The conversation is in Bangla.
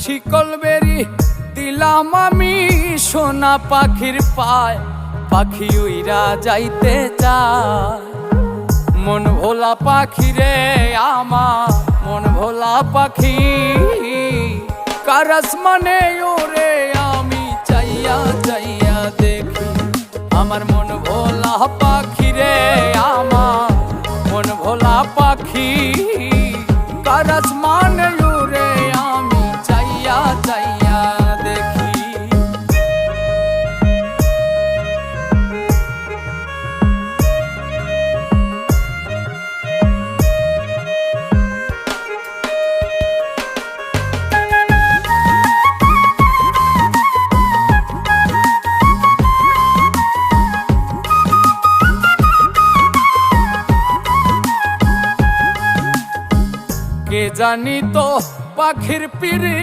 শিকল বেরি দিলাম আমি সোনা পাখির পায়, পাখি উইরা যাইতে চায়। মন ভোলা পাখি রে আমার, মন ভোলা পাখি, কার আসমানে ওরে আমি চাইয়া চাইয়া দেখি। আমার মন ভোলা পাখি রে আমার, মন ভোলা পাখি, কার আসমানে ওরে আমি চাইয়া চাইয়া দেখি। কে জানি তো পাখির পিড়ি